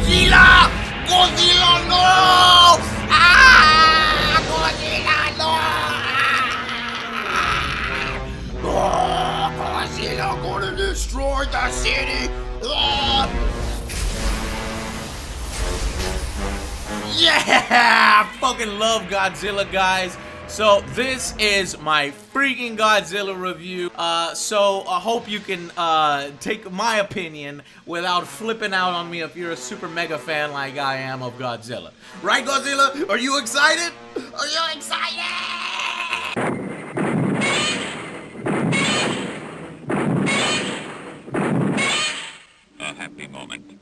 Godzilla! Godzilla, no! Ah! Godzilla, no! Ah! Oh, Godzilla gonna destroy the city! Ah! Yeah! I fucking love Godzilla, guys. So this is my freaking Godzilla review. So I hope you can take my opinion without flipping out on me if you're a super mega fan like I am of Godzilla. Right, Godzilla? Are you excited? Are you excited? A happy moment.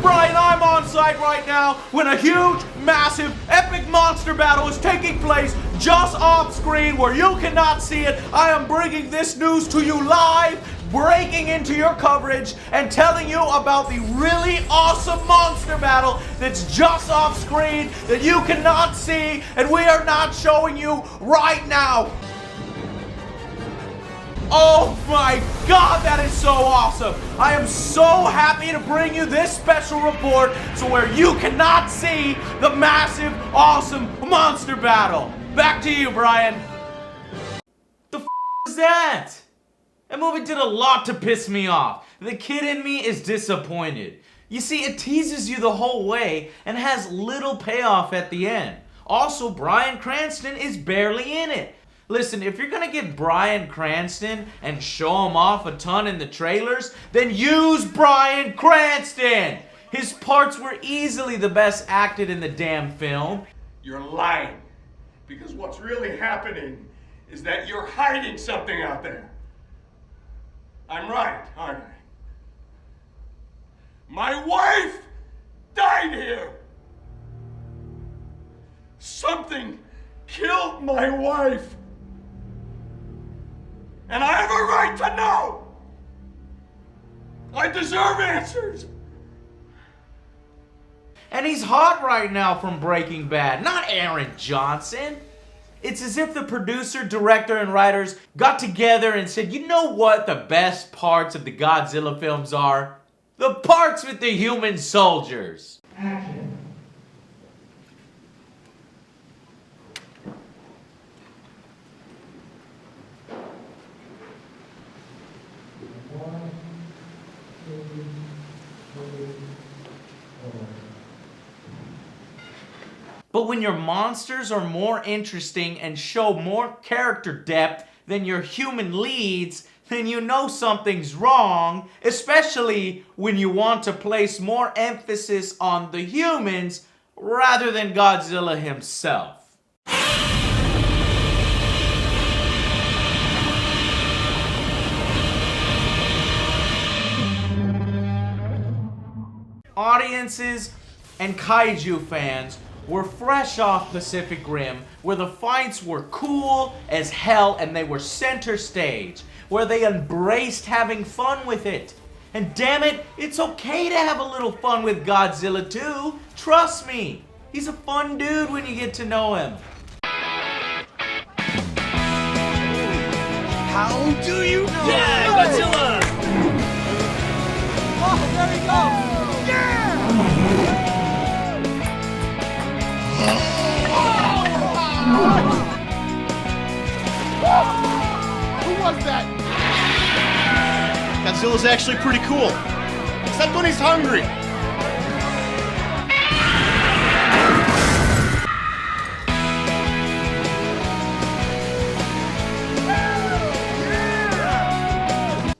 Brian, I'm on site right now when a huge, massive, epic monster battle is taking place just off screen where you cannot see it. I am bringing this news to you live, breaking into your coverage and telling you about the really awesome monster battle that's just off screen that you cannot see and we are not showing you right now. Oh my God, that is so awesome! I am so happy to bring you this special report so where you cannot see the massive, awesome monster battle. Back to you, Brian. The f is that? That movie did a lot to piss me off. The kid in me is disappointed. You see, it teases you the whole way and has little payoff at the end. Also, Bryan Cranston is barely in it. Listen, if you're gonna get Bryan Cranston and show him off a ton in the trailers, then use Bryan Cranston! His parts were easily the best acted in the damn film. You're lying. Because what's really happening is that you're hiding something out there. I'm right, aren't I? My wife died here! Something killed my wife! And I have a right to know! I deserve answers! And he's hot right now from Breaking Bad, not Aaron Johnson. It's as if the producer, director, and writers got together and said, you know what the best parts of the Godzilla films are? The parts with the human soldiers. Action. But when your monsters are more interesting and show more character depth than your human leads, then you know something's wrong, especially when you want to place more emphasis on the humans rather than Godzilla himself. Audiences and Kaiju fans were fresh off Pacific Rim, where the fights were cool as hell and they were center stage, where they embraced having fun with it. And damn it, it's okay to have a little fun with Godzilla too. Trust me, he's a fun dude when you get to know him. How do you know? Yeah, Godzilla! Oh, there he goes! Yeah! Who was that? Godzilla's actually pretty cool. Except when he's hungry.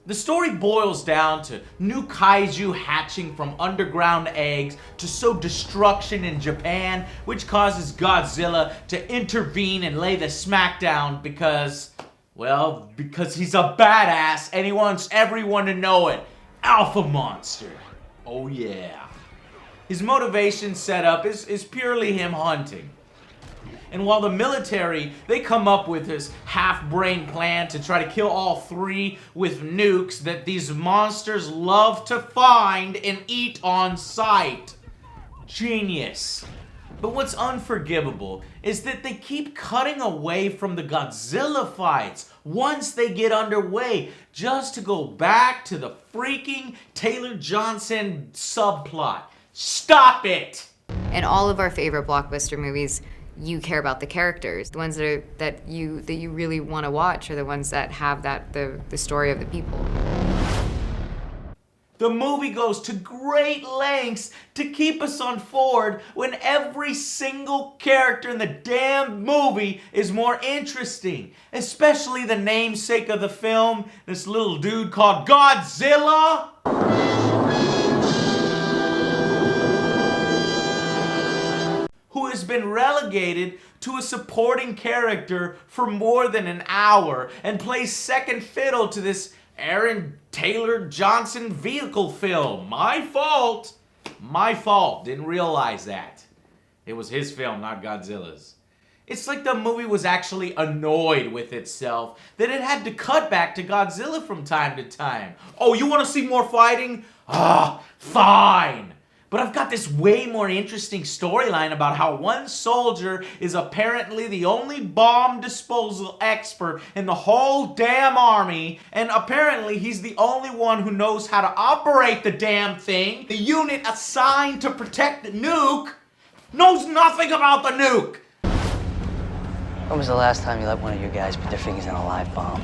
The story boils down to new kaiju hatching from underground eggs to sow destruction in Japan, which causes Godzilla to intervene and lay the smackdown because he's a badass and he wants everyone to know it. Alpha monster. Oh yeah. His motivation setup is purely him hunting. And while the military, they come up with this half-brained plan to try to kill all three with nukes that these monsters love to find and eat on sight. Genius. But what's unforgivable is that they keep cutting away from the Godzilla fights once they get underway, just to go back to the freaking Taylor Johnson subplot. Stop it! In all of our favorite blockbuster movies, you care about the characters. The ones that you really want to watch are the ones that have the story of the people. The movie goes to great lengths to keep us on forward when every single character in the damn movie is more interesting. Especially the namesake of the film, this little dude called Godzilla. Who has been relegated to a supporting character for more than an hour and plays second fiddle to this Aaron Taylor Johnson vehicle film. My fault. My fault. Didn't realize that. It was his film, not Godzilla's. It's like the movie was actually annoyed with itself that it had to cut back to Godzilla from time to time. Oh, you want to see more fighting? Ah, fine. But I've got this way more interesting storyline about how one soldier is apparently the only bomb disposal expert in the whole damn army, and apparently he's the only one who knows how to operate the damn thing. The unit assigned to protect the nuke knows nothing about the nuke. When was the last time you let one of your guys put their fingers in a live bomb?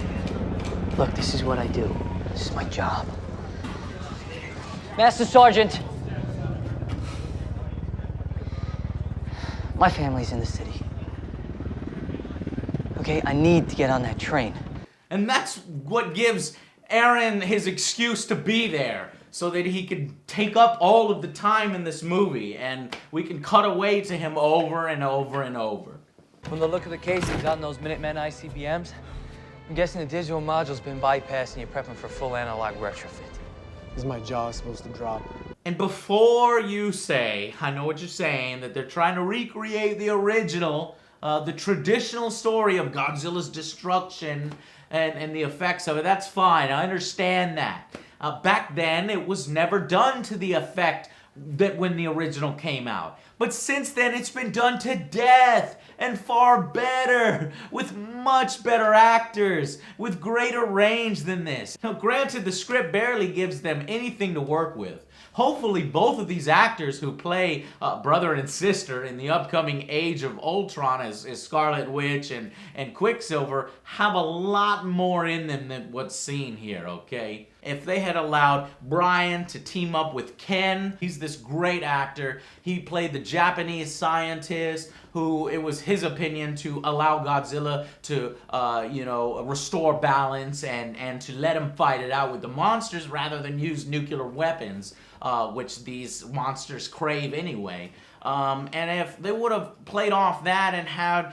Look, this is what I do. This is my job. Master Sergeant. My family's in the city. Okay, I need to get on that train. And that's what gives Aaron his excuse to be there, so that he can take up all of the time in this movie, and we can cut away to him over and over and over. From the look of the casings on those Minutemen ICBMs, I'm guessing the digital module's been bypassed and you're prepping for full analog retrofit. Is my jaw supposed to drop? And before you say, I know what you're saying, that they're trying to recreate the original, the traditional story of Godzilla's destruction and the effects of it, that's fine. I understand that. Back then, it was never done to the effect that when the original came out. But since then, it's been done to death and far better, with much better actors, with greater range than this. Now, granted, the script barely gives them anything to work with. Hopefully, both of these actors who play brother and sister in the upcoming Age of Ultron as Scarlet Witch and Quicksilver have a lot more in them than what's seen here, okay? If they had allowed Brian to team up with Ken, he's this great actor. He played the Japanese scientist who, it was his opinion to allow Godzilla to, restore balance and to let him fight it out with the monsters rather than use nuclear weapons, which these monsters crave anyway. And if they would have played off that and had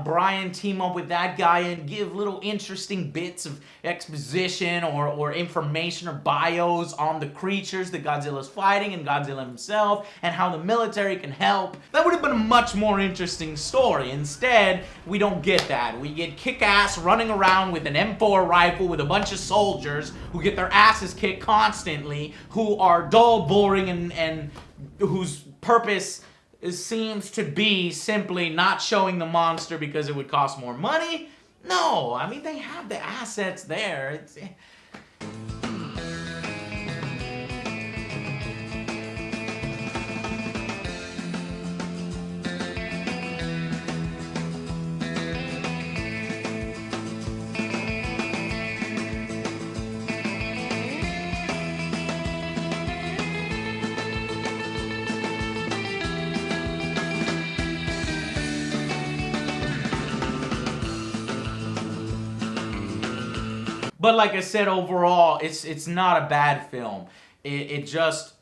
Brian team up with that guy and give little interesting bits of exposition or information or bios on the creatures that Godzilla's fighting and Godzilla himself and how the military can help, that would have been a much more interesting story. Instead, we don't get that. We get Kick-Ass running around with an M4 rifle with a bunch of soldiers who get their asses kicked constantly, who are dull, boring, and whose purpose seems to be simply not showing the monster because it would cost more money. No, I mean, they have the assets there. But like I said, overall, it's not a bad film. It just,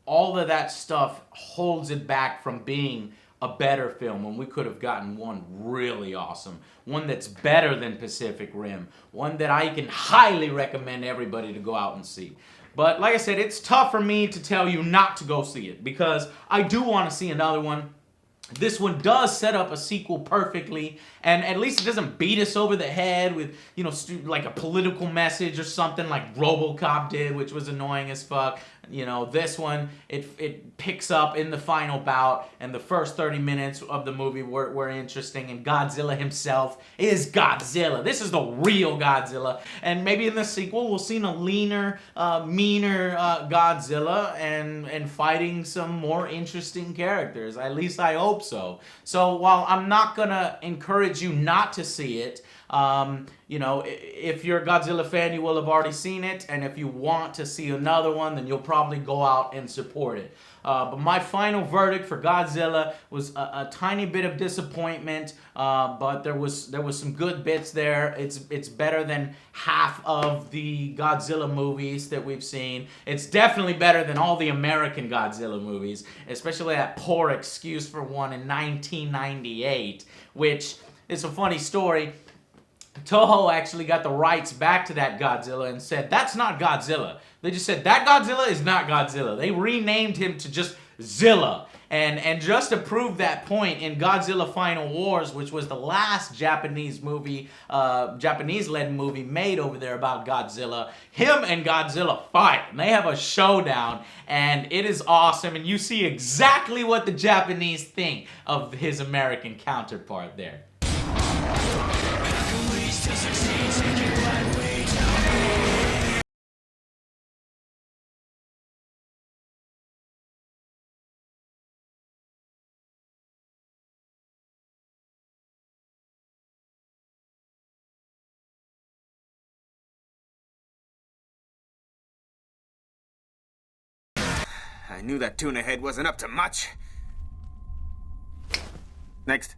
all of that stuff holds it back from being a better film when we could have gotten one really awesome. One that's better than Pacific Rim. One that I can highly recommend everybody to go out and see. But like I said, it's tough for me to tell you not to go see it because I do want to see another one. This one does set up a sequel perfectly, and at least it doesn't beat us over the head with, you know, like a political message or something like RoboCop did, which was annoying as fuck. You know, this one, it picks up in the final bout, and the first 30 minutes of the movie were interesting, and Godzilla himself is Godzilla. This is the real Godzilla, and maybe in the sequel we'll see a leaner, meaner Godzilla and fighting some more interesting characters. At least I hope so. So while I'm not gonna encourage you not to see it, you know, if you're a Godzilla fan, you will have already seen it, and if you want to see another one, then you'll probably go out and support it. But my final verdict for Godzilla was a tiny bit of disappointment, but there was some good bits there. It's better than half of the Godzilla movies that we've seen. It's definitely better than all the American Godzilla movies, especially that poor excuse for one in 1998, which is a funny story. Toho actually got the rights back to that Godzilla and said, that's not Godzilla. They just said, that Godzilla is not Godzilla. They renamed him to just Zilla. And just to prove that point, in Godzilla Final Wars, which was the last Japanese movie, Japanese-led movie made over there about Godzilla, him and Godzilla fight. And they have a showdown, and it is awesome. And you see exactly what the Japanese think of his American counterpart there. I knew that tuna head wasn't up to much. Next.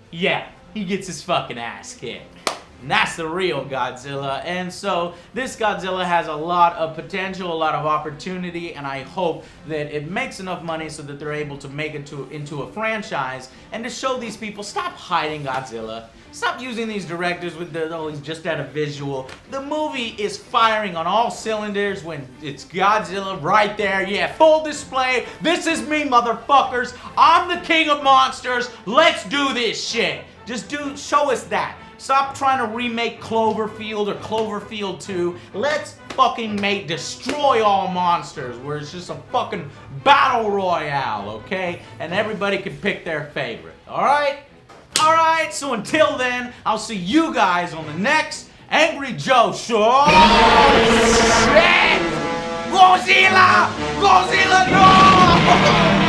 Yeah, he gets his fucking ass kicked. And that's the real Godzilla. And so this Godzilla has a lot of potential, a lot of opportunity, and I hope that it makes enough money so that they're able to make it into a franchise and to show these people, stop hiding Godzilla. Stop using these directors with he's just at a visual. The movie is firing on all cylinders when it's Godzilla right there. Yeah, full display. This is me, motherfuckers. I'm the king of monsters. Let's do this shit. Just show us that. Stop trying to remake Cloverfield or Cloverfield 2. Let's fucking destroy all monsters, where it's just a fucking battle royale, okay? And everybody can pick their favorite, alright? Alright, so until then, I'll see you guys on the next Angry Joe Show. Shit! Godzilla! Godzilla, no!